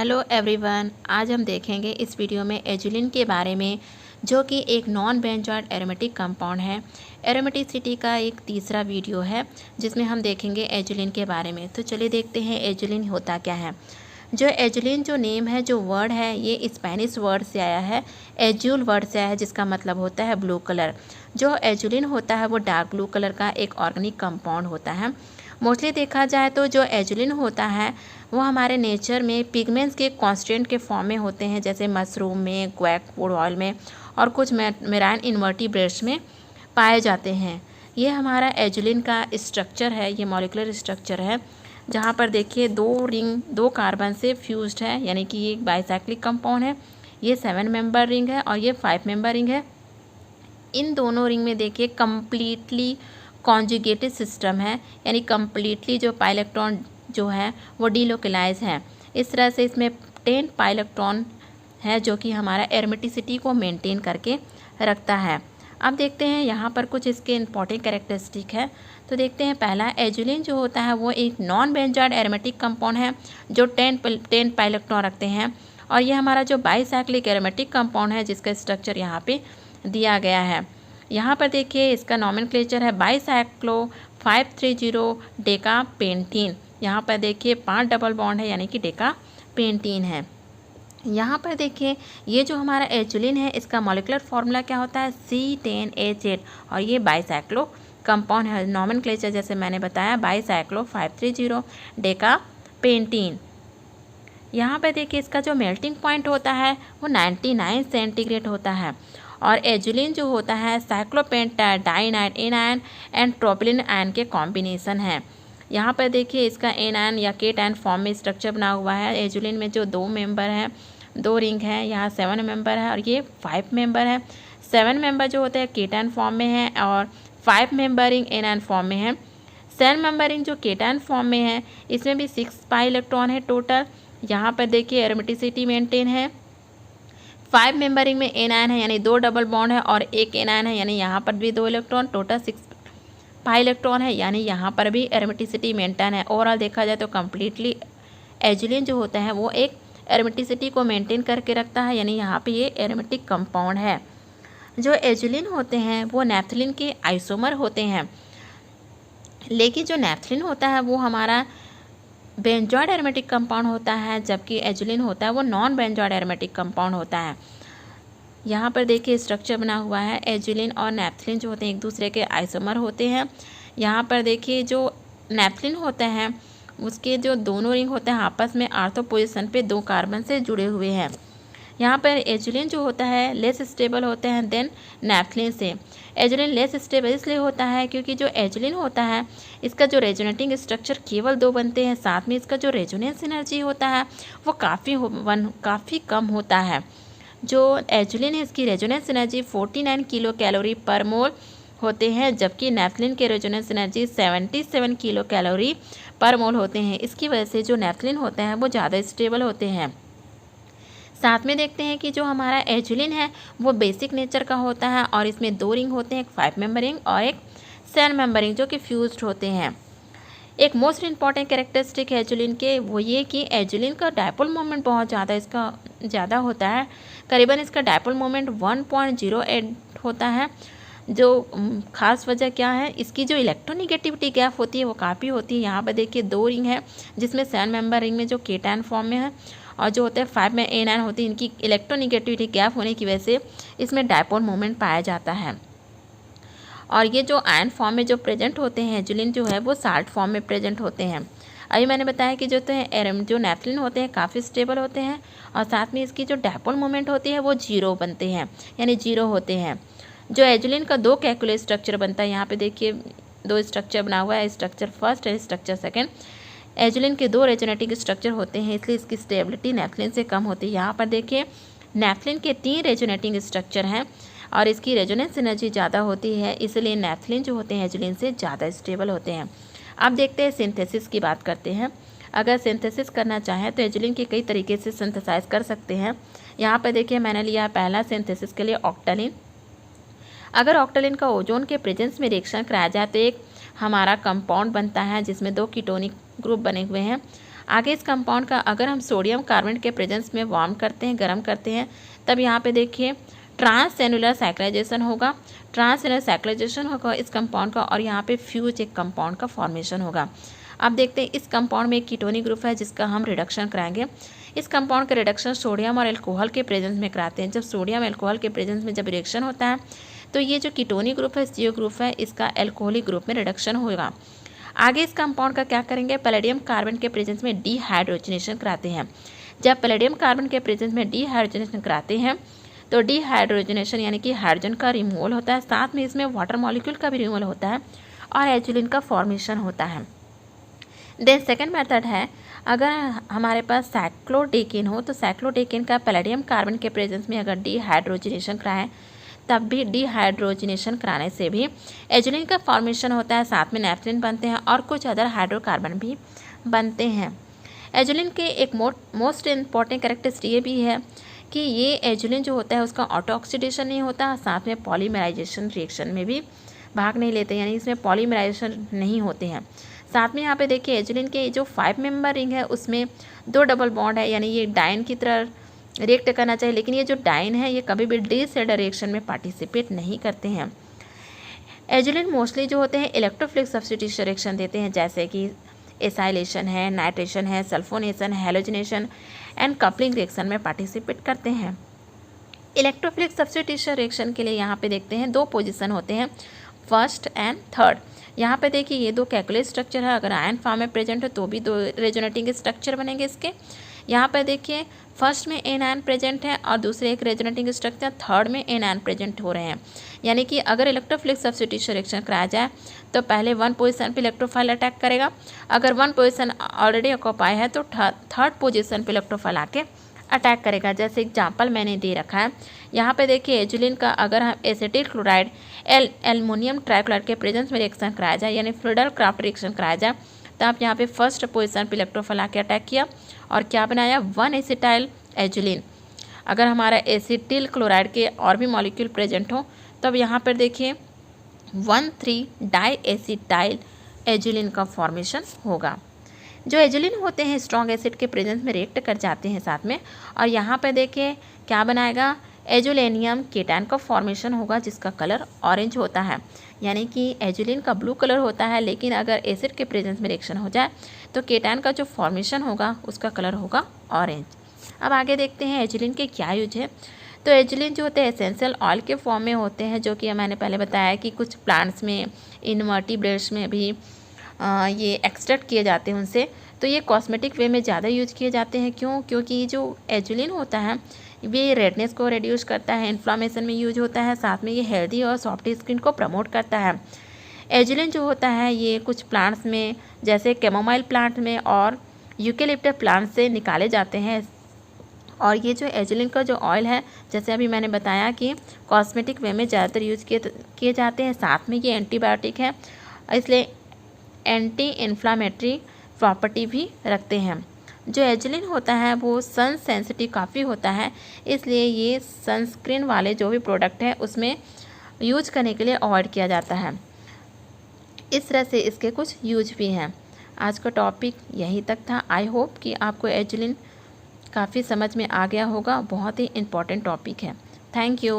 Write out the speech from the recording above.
Hello everyone, आज हम देखेंगे इस वीडियो में एजुलिन के बारे में, जो कि एक नॉन बेंजोइक एरोमेटिक कंपाउंड है। एरोमेटिसिटी का एक तीसरा वीडियो है जिसमें हम देखेंगे एजुलिन के बारे में। तो चलिए देखते हैं एजुलिन होता क्या है। जो एजुलिन जो नेम है, जो वर्ड है, ये स्पेनिश वर्ड से आया है, एजुल वर्ड से आया है, जिसका मतलब होता है ब्लू कलर। जो एजुलिन होता है वो डार्क ब्लू कलर का एक ऑर्गेनिक कंपाउंड होता है। मोस्टली देखा जाए तो जो एजुलिन होता है वो हमारे नेचर में पिगमेंट्स के कांस्टेंट के फॉर्म में होते हैं, जैसे मशरूम में, क्वैक फूड ऑयल में और कुछ मेराइन इन्वर्टिब्रेट्स में पाए जाते हैं। ये हमारा एजुलिन का स्ट्रक्चर है, ये मॉलिक्यूलर स्ट्रक्चर है, जहाँ पर देखिए दो कार्बन से फ्यूज्ड है, यानी कि ये एक बाइसाइक्लिक कंपाउंड है। ये 7 मेंबर रिंग है और ये 5 मेंबर रिंग है। इन दोनों रिंग में देखिए कम्प्लीटली कॉन्जुगेटेड सिस्टम है, यानी कम्प्लीटली जो पाई इलेक्ट्रॉन जो है वो डीलोकलाइज है। इस तरह से इसमें 10 पाई इलेक्ट्रॉन है, जो कि हमारा एरोमेटिसिटी को मेंटेन करके रखता है। अब देखते हैं यहाँ पर कुछ इसके इंपॉर्टेंट कैरेक्टरिस्टिक है। तो देखते हैं, पहला एजुलिन जो होता है वो एक नॉन बेंजोइक एरोमेटिक कंपाउंड है जो 10 पाई इलेक्ट्रॉन रखते हैं। और ये हमारा जो बाइसाइक्लिक एरोमेटिक कंपाउंड है, जिसका स्ट्रक्चर यहाँ पे दिया गया है। यहाँ पर देखिए इसका नॉमेनक्लेचर है बाइसाइक्लो 530 डेका पेंटीन। यहाँ पर देखिए 5 डबल बॉन्ड है, यानी कि डेका पेंटीन है। यहाँ पर देखिए ये जो हमारा एजुलिन है, इसका मॉलिक्यूलर फार्मूला क्या होता है, C10H8, और ये बाइसाइक्लो कंपाउंड है। नॉमेनक्लेचर जैसे मैंने बताया बाइसाइक्लो 530 डेका पेंटीन। यहाँ पर देखिए इसका जो मेल्टिंग पॉइंट होता है वो 99 सेंटीग्रेड होता है। और एजुलिन जो होता है साइक्लोपेंटा डाइनाइट एनायन एंड ट्रोपिलिन आयन के कॉम्बिनेशन है। यहाँ पर देखिए इसका एनायन या केटायन फॉर्म में स्ट्रक्चर बना हुआ है। एजुलिन में जो 2 मेंबर हैं, 2 रिंग है, यहाँ 7 मेंबर है और ये 5 मेंबर है। 7 मेंबर जो होते हैं केटायन फॉर्म में है और 5 मेंबर रिंग एनायन फॉर्म में है। 7 मेंबर रिंग जो केटायन फॉर्म में है, इसमें भी 6 पाई इलेक्ट्रॉन है टोटल। यहाँ पर देखिए एरोमेटिसिटी मेंटेन है। 5 मेंबर रिंग में एनायन है, यानी 2 डबल बॉन्ड है और 1 एनायन है, यानी यहाँ पर भी 2 इलेक्ट्रॉन, टोटल 6 पाई इलेक्ट्रॉन है, यानी यहाँ पर भी एरोमेटिसिटी मेंटेन है। ओवरऑल देखा जाए तो कम्प्लीटली एजुलिन जो होता है वो एक एरोमेटिसिटी को मेंटेन करके रखता है, यानी यहाँ पे ये एरोमेटिक कंपाउंड है। जो एजुलिन होते हैं वो नैप्थलीन के आइसोमर होते हैं, लेकिन जो नैप्थलीन होता है वो हमारा बेंजोइक एरोमेटिक कंपाउंड होता है, जबकि एजुलिन होता है वो नॉन बेंजोइक एरोमेटिक कंपाउंड होता है। यहाँ पर देखिए स्ट्रक्चर बना हुआ है। एजुलिन और नैप्थलीन जो होते हैं एक दूसरे के आइसोमर होते हैं। यहाँ पर देखिए जो नैप्थलीन होता है उसके जो दोनों रिंग होते हैं आपस में आर्थो पोजिशन पे 2 कार्बन से जुड़े हुए हैं। यहाँ पर एजुलिन जो होता है लेस स्टेबल होते हैं देन नैप्थलीन से। एजुलिन लेस स्टेबल इसलिए होता है क्योंकि जो एजुलिन होता है इसका जो रेजोनेटिंग स्ट्रक्चर केवल 2 बनते हैं, साथ में इसका जो रेजोनेंस एनर्जी होता है वो काफ़ी कम होता है। जो एजुलिन है इसकी रेजोनेंस एनर्जी 49 किलो कैलोरी पर मोल होते हैं, जबकि नैप्थलीन के रेजोनेंस एनर्जी 77 किलो कैलोरी पर मोल होते हैं। इसकी वजह से जो नैप्थलीन होते हैं वो ज़्यादा स्टेबल होते हैं। साथ में देखते हैं कि जो हमारा एजुलिन है वो बेसिक नेचर का होता है और इसमें 2 रिंग होते हैं, एक 5 मेंबर रिंग और एक 7 मेंबर रिंग, जो कि फ्यूज्ड होते हैं। एक मोस्ट इंपॉर्टेंट कैरेक्टरिस्टिक है एजुलिन के, वो ये कि एजुलिन का डायपोल मोमेंट बहुत ज़्यादा होता है। करीबन इसका डायपोल मोमेंट 1.08 होता है। जो खास वजह क्या है, इसकी जो इलेक्ट्रोनिगेटिविटी गैप होती है वो काफ़ी होती है। यहाँ पर देखिए 2 रिंग है, जिसमें 7 मेंबर रिंग में जो केटायन फॉर्म में है और जो होते हैं 5 में एनायन होती है। इनकी इलेक्ट्रोनिगेटिविटी गैप होने की वजह से इसमें डायपोल मोमेंट पाया जाता है। और ये जो आयन फॉर्म में जो प्रेजेंट होते हैं एजुलिन जो है वो साल्ट फॉर्म में प्रेजेंट होते हैं। अभी मैंने बताया कि जो नैप्थलीन होते हैं काफ़ी स्टेबल होते हैं और साथ में इसकी जो डायपोल मोमेंट होती है वो 0 बनते हैं, यानी 0 होते हैं। जो एजुलिन का 2 कैलकुलेट स्ट्रक्चर बनता है, यहाँ पे देखिए 2 स्ट्रक्चर बना हुआ है, स्ट्रक्चर फर्स्ट है स्ट्रक्चर सेकेंड। एजुलिन के 2 रेजोनेटिंग स्ट्रक्चर होते हैं, इसलिए इसकी स्टेबिलिटी नैप्थलीन से कम होती है। यहाँ पर देखिए नैप्थलीन के 3 रेजोनेटिंग स्ट्रक्चर हैं और इसकी रेजोनेंस एनर्जी ज़्यादा होती है, इसलिए नैप्थलीन जो होते हैं एजुलिन से ज़्यादा स्टेबल होते हैं। अब देखते हैं सिंथेसिस की बात करते हैं। अगर सिंथेसिस करना चाहें तो एजुलिन के कई तरीके से सिंथेसाइज कर सकते हैं। यहाँ पर देखिए मैंने लिया पहला सिंथेसिस के लिए ऑक्टेलिन। अगर ऑक्टेलिन का ओजोन के प्रेजेंस में रिएक्शन कराया जाए तो एक हमारा कंपाउंड बनता है जिसमें 2 कीटोनिक ग्रुप बने हुए हैं। आगे इस कंपाउंड का अगर हम सोडियम कार्बोनेट के प्रेजेंस में वार्म करते हैं, गर्म करते हैं, तब यहाँ पे देखिए ट्रांससेलुलर साइक्लाइजेशन होगा। ट्रांससेलुलर साइक्लाइजेशन होगा इस कंपाउंड का और यहाँ पे फ्यूज एक कंपाउंड का फॉर्मेशन होगा। अब देखते हैं इस कंपाउंड में एक कीटोनिक ग्रुप है जिसका हम रिडक्शन कराएंगे। इस कंपाउंड का रिडक्शन सोडियम और अल्कोहल के प्रेजेंस में कराते हैं। जब सोडियम अल्कोहल के प्रेजेंस में जब रिएक्शन होता है तो ये जो कीटोनिक ग्रुप है, CO ग्रुप है, इसका अल्कोहलिक ग्रुप में रिडक्शन होगा। आगे इस कंपाउंड का क्या करेंगे, पैलेडियम कार्बन के प्रेजेंस में डीहाइड्रोजनेशन कराते हैं। जब पैलेडियम कार्बन के प्रेजेंस में डीहाइड्रोजनेशन कराते हैं तो डीहाइड्रोजनेशन यानी कि हाइड्रोजन का रिमूवल होता है, साथ में इसमें वाटर मॉलिक्यूल का भी रिमूवल होता है और एजुलिन का फॉर्मेशन होता है। देन सेकेंड मेथड है, अगर हमारे पास साइक्लोडेकेन हो तो साइक्लोडेकेन का पैलेडियम कार्बन के प्रेजेंस में अगर डीहाइड्रोजनेशन कराएं तब भी डीहाइड्रोजनेशन कराने से भी एजुलिन का फॉर्मेशन होता है, साथ में नेफ्थलीन बनते हैं और कुछ अदर हाइड्रोकार्बन भी बनते हैं। एजुलिन के एक मोस्ट इम्पॉर्टेंट कैरेक्टरिस्टिक ये भी है कि ये एजुलिन जो होता है उसका ऑटो ऑक्सीडेशन नहीं होता, साथ में पॉलीमराइजेशन रिएक्शन में भी भाग नहीं लेते, यानी इसमें पॉलीमराइजेशन नहीं होते हैं। साथ में यहाँ पे देखिए एजुलिन के जो 5 मेंबर रिंग है उसमें 2 डबल बॉन्ड है, यानी ये डाइन की तरह रिएक्ट करना चाहिए, लेकिन ये जो डाइन है ये कभी भी डिसऑर्डर रिएक्शन में पार्टिसिपेट नहीं करते हैं। एजुलिन मोस्टली जो होते हैं इलेक्ट्रोफिलिक सब्स्टिट्यूशन रिएक्शन देते हैं, जैसे कि एसाइलेशन है, नाइट्रेशन है, sulphonation, halogenation and coupling reaction में पार्टिसिपेट करते हैं। इलेक्ट्रोफिलिक सब्स्टिट्यूशन रिएक्शन के लिए यहाँ पे देखते हैं 2 पोजीशन होते हैं, फर्स्ट एंड थर्ड। यहाँ पे देखिए ये 2 कैलकुलेट स्ट्रक्चर है, अगर आयन फॉर्म में प्रेजेंट है तो भी 2 रेजोनेटिंग स्ट्रक्चर बनेंगे इसके। यहाँ पे देखिए फर्स्ट में एन आयन प्रेजेंट है और दूसरे एक रेजोनेटिंग स्ट्रक्चर थर्ड में एन आयन प्रेजेंट हो रहे हैं, यानी कि अगर इलेक्ट्रोफिलिक सब्स्टिट्यूशन रिएक्शन कराया जाए तो पहले 1 पोजीशन पे इलेक्ट्रोफाइल अटैक करेगा, अगर 1 पोजीशन ऑलरेडी ऑक्यूपाई है तो थर्ड पोजीशन पे इलेक्ट्रोफाइल आके अटैक करेगा। जैसे एग्जाम्पल मैंने दे रखा है यहाँ पे देखिए एजुलिन का अगर हम एसिटिल क्लोराइड एल्युमिनियम ट्राइक्लोराइड के प्रेजेंस में रिएक्शन कराया जाए, यानी फ्रीडल क्राफ्ट रिएक्शन कराया जाए, तो आप यहाँ पे फर्स्ट पोजीशन पे इलेक्ट्रोफाइल आके अटैक किया और क्या बनाया 1 एसिटाइल एजुलिन। अगर हमारा एसिटिल क्लोराइड के और भी मॉलिक्यूल प्रेजेंट हो तो अब यहाँ पर देखिए 1,3 डाई एसिटाइल एजुलिन का फॉर्मेशन होगा। जो एजुलिन होते हैं स्ट्रॉन्ग एसिड के प्रेजेंस में रिएक्ट कर जाते हैं साथ में, और यहाँ पे देखिए क्या बनाएगा, एजुलेनियम केटैन का फॉर्मेशन होगा जिसका कलर ऑरेंज होता है, यानी कि एजुलिन का ब्लू कलर होता है, लेकिन अगर एसिड के प्रेजेंस में रिएक्शन हो जाए तो केटैन का जो फॉर्मेशन होगा उसका कलर होगा ऑरेंज। अब आगे देखते हैं एजुलिन के क्या यूज है। तो एजुलिन जो होते हैं एसेंशियल ऑयल के फॉर्म में होते हैं, जो कि मैंने पहले बताया कि कुछ प्लांट्स में, इनवर्टिब्रेट्स में भी ये एक्सट्रैक्ट किए जाते हैं उनसे। तो ये कॉस्मेटिक वे में ज़्यादा यूज किए जाते हैं, क्यों? क्योंकि जो एजुलिन होता है ये रेडनेस को रिड्यूस करता है, इन्फ्लामेशन में यूज होता है, साथ में ये हेल्दी और सॉफ्ट स्किन को प्रमोट करता है। एजुलिन जो होता है ये कुछ प्लांट्स में जैसे कैमोमाइल प्लांट में और यूकेलिप्टस प्लांट से निकाले जाते हैं। और ये जो एजुलिन का जो ऑयल है, जैसे अभी मैंने बताया कि कॉस्मेटिक वे में ज़्यादातर यूज किए जाते हैं, साथ में ये एंटीबायोटिक है, इसलिए एंटी इन्फ्लामेटरी प्रॉपर्टी भी रखते हैं। जो एजुलिन होता है वो सन सेंसिटिव काफ़ी होता है, इसलिए ये सनस्क्रीन वाले जो भी प्रोडक्ट है उसमें यूज करने के लिए अवॉइड किया जाता है। इस तरह से इसके कुछ यूज भी हैं। आज का टॉपिक यहीं तक था। आई होप कि आपको एजुलिन काफ़ी समझ में आ गया होगा, बहुत ही इम्पॉर्टेंट टॉपिक है। Thank you.